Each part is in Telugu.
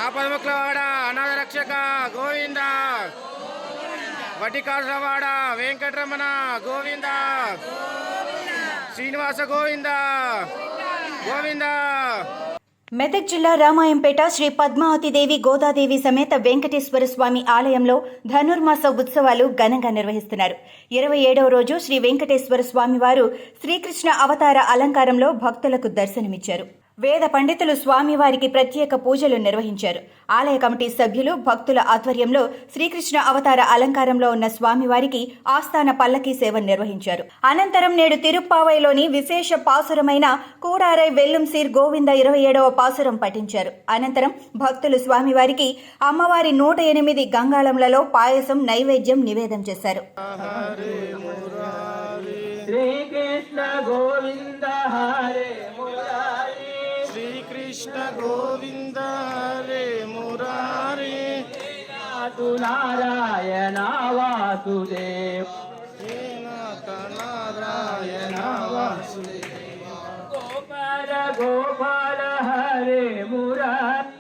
ఆపదముక్లవాడ అనాథ రక్షక గోవింద, వటికాసులవాడ వెంకటరమణ గోవింద, శ్రీనివాస గోవింద గోవింద. మెదక్ జిల్లా రామాయంపేట శ్రీ పద్మావతిదేవి గోదాదేవి సమేత వెంకటేశ్వర స్వామి ఆలయంలో ధనుర్మాస ఉత్సవాలు ఘనంగా నిర్వహిస్తున్నారు. 27వ రోజు శ్రీ వెంకటేశ్వర స్వామివారు శ్రీకృష్ణ అవతార అలంకారంలో భక్తులకు దర్శనమిచ్చారు. వేద పండితులు స్వామివారికి ప్రత్యేక పూజలు నిర్వహించారు. ఆలయ కమిటీ సభ్యులు భక్తుల ఆధ్వర్యంలో శ్రీకృష్ణ అవతార అలంకారంలో ఉన్న స్వామివారికి ఆస్థాన పల్లకీ సేవ నిర్వహించారు. అనంతరం నేడు తిరుప్పావైలోని విశేష పాసురమైన కూడారై వెల్లుం సీర్ గోవింద 27వ పాసురం పఠించారు. అనంతరం భక్తులు స్వామివారికి అమ్మవారి 108 గంగాళంలలో పాయసం నైవేద్యం నివేదన చేశారు. శ్రీకృష్ణ గోవింద హరే మురారి, శ్రీకృష్ణ గోవింద హరే మురారి, నారాయణ వాసుదేవ, నారాయణ వాసుదేవ, గోపాల గోపాల హరే మురారి,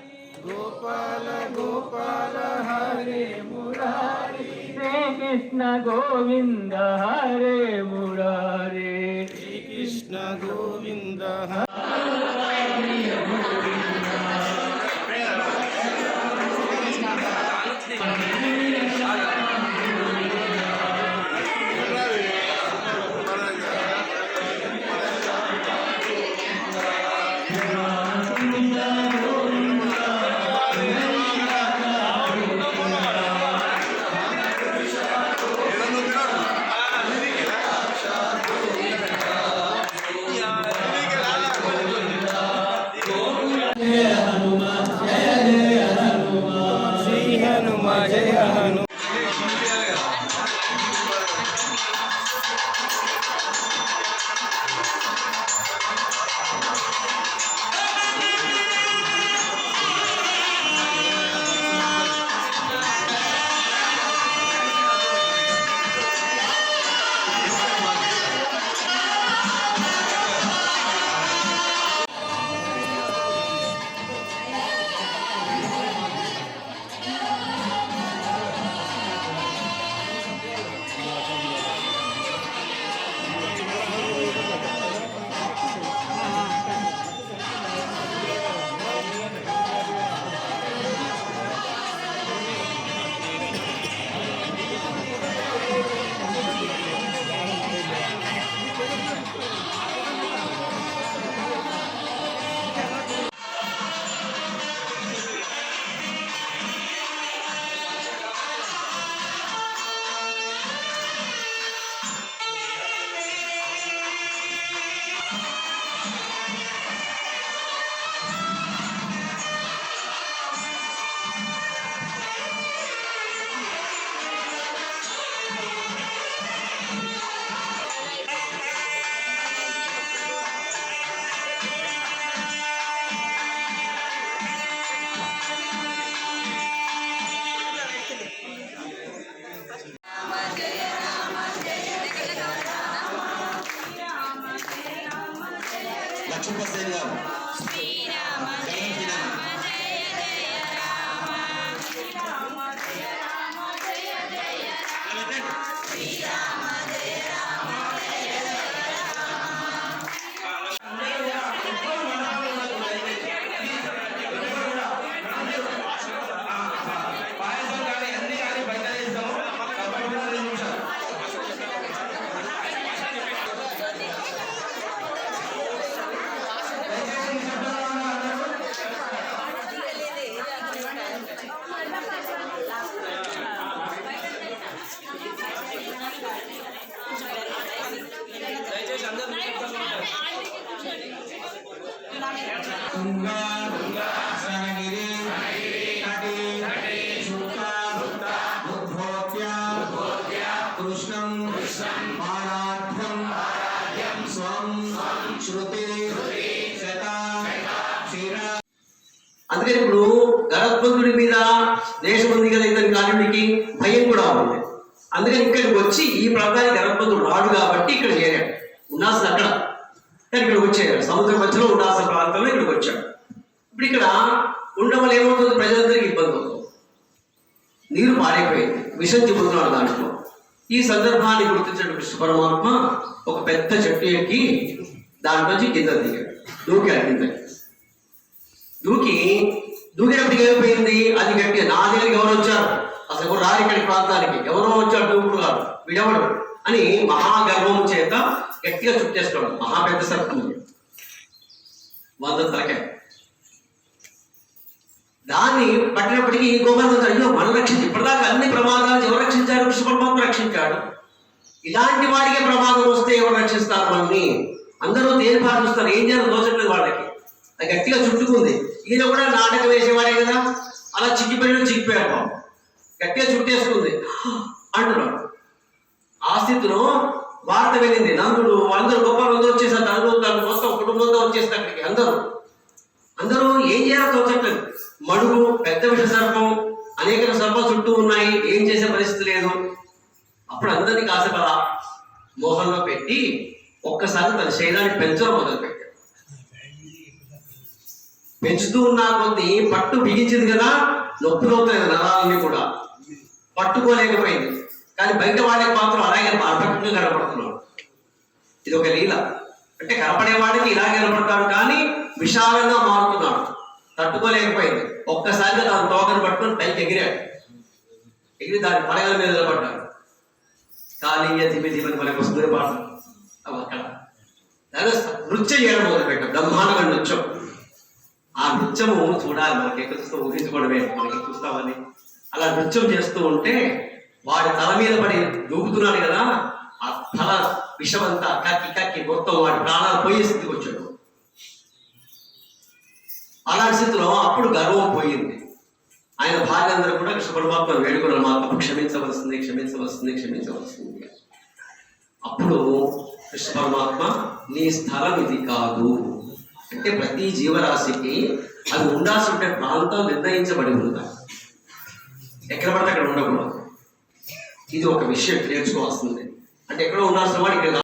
గోపాల గోపాల హరే మురారి, శ్రీకృష్ణ గోవింద హరే మురారి, శ్రీకృష్ణ గోవింద లక్ష్మీపతి గారు అందుకని ఇప్పుడు గణపతుడి మీద దేశం ఉంది కదా, ఇతని కాలుడికి భయం కూడా ఉంది. అందుకని ఇక్కడికి వచ్చి ఈ ప్రాంతానికి గణపతుడు రాడు కాబట్టి ఇక్కడ చేరాడు. ఉండాల్సిన అక్కడ, కానీ ఇక్కడికి వచ్చాడు. సముద్రం మధ్యలో ఉండాల్సిన ప్రాంతంలో ఇక్కడికి వచ్చాడు. ఇప్పుడు ఇక్కడ ఉండడం వల్ల ఏమవుతుంది, ప్రజలు విషం చెబుతున్నాడు దాంట్లో. ఈ సందర్భాన్ని గుర్తించిన కృష్ణ పరమాత్మ ఒక పెద్ద చెట్టు ఎక్కి దాంట్లోంచి కింద దిగాడు, దూకాడు కిందకి. దూకినప్పటికి ఏమైపోయింది, అది గట్టిగా నా దగ్గరికి ఎవరు వచ్చారు, అసలు ఎవరు రారు ఇక్కడి ప్రాంతానికి, ఎవరో వచ్చాడు దూకుడు కాదు వీడెవడు అని మహాగర్వం చేత గట్టిగా చుట్టేస్తున్నాడు. మహా పెద్ద సర్పం 100 తలకాయ. దాన్ని పట్టినప్పటికీ గోవర్ధన్ అయ్యో మనం రక్షించి, ఇప్పటిదాకా అన్ని ప్రమాదాలు ఎవరు రక్షించారు, కృష్ణ పరమాత్మ రక్షించాడు. ఇలాంటి వాడికే ప్రమాదం వస్తే ఎవరు రక్షిస్తారు మనల్ని? అందరూ తేలిపాటు చూస్తారు, ఏం చేయాలో తోచట్లేదు వాళ్ళకి. అది గట్టిగా చుట్టుకుంది. ఈయన కూడా నాటకం వేసేవాడే కదా, అలా చిక్కిపోయాడు. గట్టిగా చుట్టేసుకుంది అంటున్నాడు. ఆ స్థితిలో వార్త వెళ్ళింది. నందుడు అందరూ గొప్పలు అందరూ వచ్చేసారు, తను మొత్తం కుటుంబంతో వచ్చేసారు అక్కడికి. అందరూ ఏం చేయాలో తోచట్లేదు. మడుగు, పెద్ద విష సర్పం, అనేక సర్పాలు చుట్టూ ఉన్నాయి, ఏం చేసే పరిస్థితి లేదు. అప్పుడు అందరినీ కాసేపు అలా మోహంలో పెట్టి ఒక్కసారి తన శరీరాన్ని పెంచడం మొదలుపెట్టాడు. పెంచుతూ ఉన్న కొద్ది పట్టు బిగించింది కదా, నొప్పులవుతాయి నరాలన్నీ కూడా, పట్టుకోలేకపోయింది. కానీ బయట వాళ్ళకి మాత్రం అలాగే పర్ఫెక్ట్గా కనపడుతున్నాడు. ఇది ఒక లీల. అంటే కనపడేవాడికి ఇలాగే కనపడతాడు, కానీ విశాలంగా మారుతున్నాడు. తట్టుకోలేకపోయింది. ఒక్కసారిగా దాని తోకను పట్టుకొని పైకి ఎగిరి దాని పడగల మీద నిలబడ్డాడు. కాళీయ ధిమి మనకు వస్తుంది పాట. అక్కడ నృత్యం చేయడం మొదలుపెట్టాం, బ్రహ్మాండమైన నృత్యం. ఆ నృత్యము చూడాలి, మనకి ఎక్కడ చూస్తూ ఊహించుకోవడమే, మనకి చూస్తామని. అలా నృత్యం చేస్తూ ఉంటే వాడి తల మీద పడి దూకుతున్నాడు కదా, ఆ తల విషమంతా కక్కి మొత్తం వాడి ప్రాణాలు పోయే స్థితికి వచ్చాడు. అలాంటి స్థితిలో అప్పుడు గర్వం పోయింది. ఆయన భార్య అందరూ కూడా కృష్ణ పరమాత్మ వేడుకున్నారు, మాత్రం క్షమించవలసింది. అప్పుడు కృష్ణ పరమాత్మ నీ స్థలం ఇది కాదు అంటే, ప్రతి జీవరాశికి అది ఉండాల్సిన ప్రాంతం నిర్ణయించబడి ఉంటాయి, ఎక్కడ పడితే అక్కడ ఉండకూడదు. ఇది ఒక విషయం నేర్చుకోవాల్సింది. అంటే ఎక్కడో ఉండాల్సిన వాడు ఇక్కడ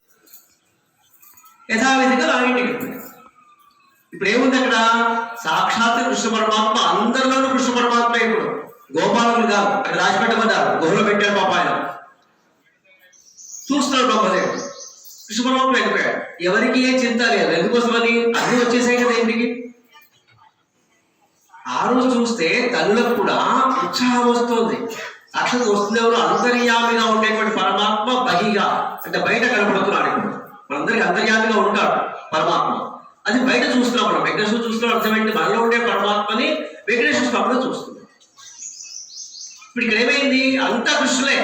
యథావిధిగా లాగింటికి. ఇప్పుడు ఏముంది అక్కడ, సాక్షాత్ కృష్ణ పరమాత్మ, అందరిలోనూ కృష్ణ పరమాత్మ. ఇప్పుడు గోపాలుడు కాదు, అక్కడ రాజపెట్టబడ్డారు, గుహలో పెట్టాడు పాప. ఆయన చూస్తున్నాడు బ్రహ్మదేవుడు, కృష్ణ పరమాత్మ వెళ్ళిపోయాడు. ఎవరికి ఏ చింత లేదు, ఎందుకోసమని అన్ని వచ్చేసాయి కదా ఇంటికి. ఆ రోజు చూస్తే తల్లులకు కూడా ఉత్సాహం వస్తుంది. సాక్షాత్ వస్తుంది ఎవరు, అంతర్యామిగా ఉండేటువంటి పరమాత్మ బహిగా, అంటే బయట కనపడుతున్నాడు. ఇప్పుడు మనందరికీ అంతర్యామిగా ఉంటాడు పరమాత్మ, అది బయట చూస్తున్నాం. మనం వెంకటేశ్వర చూస్తున్నాం, అర్థమైంది మనలో ఉండే పరమాత్మని వెంకటేశ్వర స్వామిలో చూస్తున్నాం. ఇప్పుడు ఇక్కడ ఏమైంది, అంతా కృష్ణులే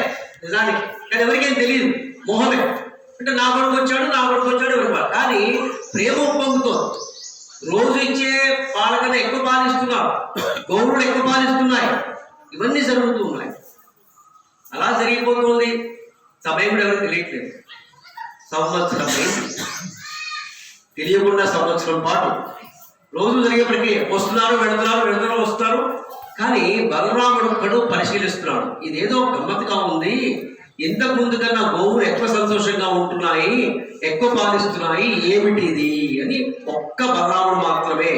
నిజానికి, కానీ ఎవరికేం తెలియదు, మోహమే. అంటే నా కొడుకు వచ్చాడు ఎవరు, కానీ ప్రేమ పొందుతోంది. రోజు ఇచ్చే పాలకన్నా ఎక్కువ పాలిస్తున్నారు, గౌరవులు ఎక్కువ పాలిస్తున్నాయి, ఇవన్నీ జరుగుతూ ఉన్నాయి. అలా జరిగిపోతుంది. సమయం కూడా ఎవరికి తెలియట్లేదు. సంవత్సరం తెలియకుండా సంవత్సరం పాటు రోజు జరిగే ప్రక్రియ. వస్తున్నారు వెళుతున్నారు వస్తారు. కానీ బలరాముడు ఒక్కడు పరిశీలిస్తున్నాడు, ఇదేదో గమ్మత్తుగా ఉంది, ఇంతకు ముందు కన్నా గోవులు ఎక్కువ సంతోషంగా ఉంటున్నాయి, ఎక్కువ పాలిస్తున్నాయి, ఏమిటి ఇది అని ఒక్క బలరాముడు మాత్రమే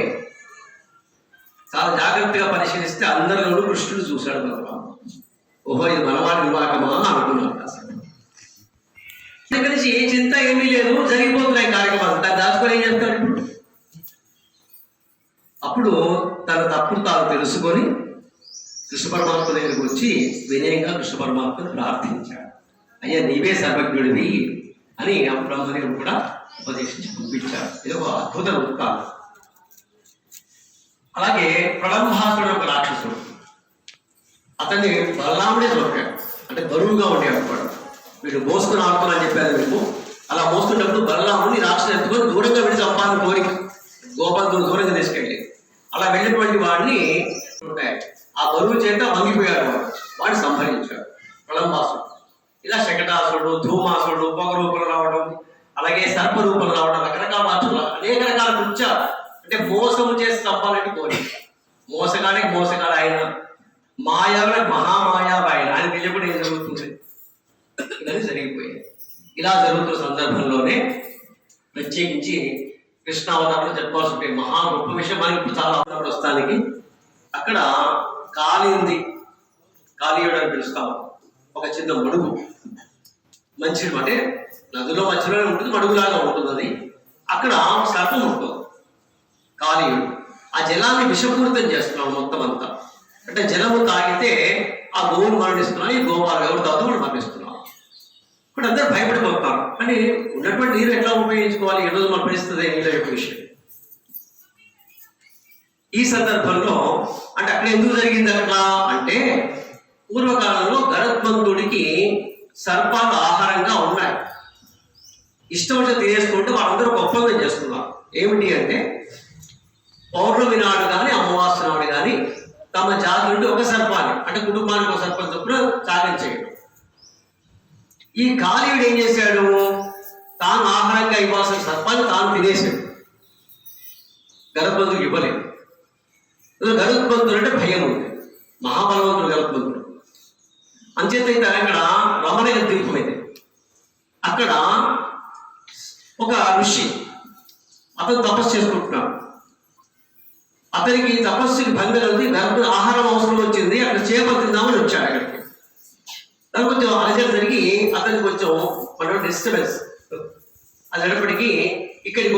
చాలా జాగ్రత్తగా పరిశీలిస్తే అందరిలోనూ కృష్ణుడు చూశాడు. బలరాముడు, ఓహో ఇది మనవాడి వివాహమా అనుకున్నాడు. అసలు దగ్గర నుంచి ఏ చింత ఏమీ లేదు, జరిగిపోతున్నాయి కార్యక్రమాలు. దాన్ని దాచుకొని ఏం చేస్తాడు ఇప్పుడు? అప్పుడు తన తప్పుడు తాను తెలుసుకొని కృష్ణ పరమాత్మ దగ్గరికి వచ్చి వినయంగా కృష్ణ పరమాత్మను ప్రార్థించాడు. అయ్యా నీవే సర్వజ్ఞుడివి అని ఆ బ్రహ్మదేవుడు కూడా ఉపదేశించి పంపించాడు. ఇది ఒక అద్భుత వృత్తాలు. అలాగే ప్రళంభాసుడు ఒక రాక్షసుడు, అతన్ని బలరాముడే చూపాడు. అంటే బరువుగా ఉండేవాడు కూడా. వీడు మోసుకుని ఆడుతున్నా అని చెప్పారు మీకు. అలా మోస్తున్నప్పుడు బలరాముని రాక్షసుని ఎత్తుకొని దూరంగా వెళ్ళి చంపాలని కోరిక, గోపాలను దూరంగా తీసుకెళ్ళి అలా వెళ్ళినటువంటి వాడిని ఆ బరువు చేత వంగిపోయాడు. వాడిని సంహరించాడు ప్రళంభాసుడు. ఇలా శకటాసుడు, ధూమాసుడు, పొగ రూపంలో రావడం, అలాగే సర్ప రూపంలో రావడం, రకరకాల మార్చులు, అనేక రకాల నృత్యాలు. అంటే మోసము చేసి చంపాలని కోరిక. మోసగాడు ఆయన, మాయావులకు మహామాయావు ఆయన తెలియకుండా ఏం జరుగుతుంది, ఇవన్నీ జరిగిపోయాయి. ఇలా జరుగుతున్న సందర్భంలోనే ప్రత్యేకించి కృష్ణావతారంలో చెప్పాల్సి ఉంటే మహా గొప్ప విషయం. మనకి ఇప్పుడు చాలా ప్రస్తుతానికి అక్కడ కాళీ ఉంది, కాళీయుడు అని పిలుస్తాము. ఒక చిన్న మడుగు, మంచి అంటే నదిలో మధ్యలోనే ఉంటుంది, మడుగులాగా ఉంటుంది అది. అక్కడ సర్పం ఉంటుంది, కాళీయుడు. ఆ జలాన్ని విషపూరితం చేస్తున్నాడు మొత్తం అంతా. అంటే జలము తాగితే ఆ గోవును మరణిస్తున్నాం, ఈ గోపాలు ఎవరు తాగుతూ మనం మరణిస్తున్నాం. ఇప్పుడు అందరూ భయపడిపోతున్నారు. కానీ ఉన్నటువంటి నీరు ఎట్లా ఉపయోగించుకోవాలి, ఈ రోజు మన పరిస్థితి నీళ్ళ యొక్క విషయం. ఈ సందర్భంలో అంటే అక్కడ ఎందుకు జరిగింది అట్లా అంటే, పూర్వకాలంలో గరుత్మంతుడికి సర్పాలు ఆహారంగా ఉన్నాయి. ఇష్టం వచ్చి తినేసుకుంటే వాళ్ళందరూ ఒక ఒప్పందం చేస్తున్నారు. ఏమిటి అంటే, పౌర్ణమి నాడు కానీ అమావాస్య నాడు కానీ తమ జాతి నుండి ఒక సర్పాన్ని, అంటే కుటుంబానికి ఒక సర్పం చొప్పున త్యాగం చేయడం. ఈ కాళీయుడు ఏం చేశాడు, తాను ఆహారంగా ఇవ్వాల్సిన సర్పాన్ని తాను తినేశాడు, గరుత్మంతుడికి ఇవ్వలేదు. గరుత్మంతుడు అంటే భయం ఉంది, మహాబలవంతుడు గరుత్మంతుడు. అంచేత అక్కడ రమణీయ తీర్థం అయితే అక్కడ ఒక ఋషి అతను తపస్సు చేసుకుంటున్నాడు. అతనికి తపస్సుకి భంగం కలిగి ఆహారం అవసరం వచ్చింది. అక్కడ చేపలు తిందామని వచ్చాడు అక్కడికి. దానికి కొంచెం అలజడి జరిగి అతనికి కొంచెం డిస్టర్బెన్స్ అది అయినప్పటికీ ఇక్కడికి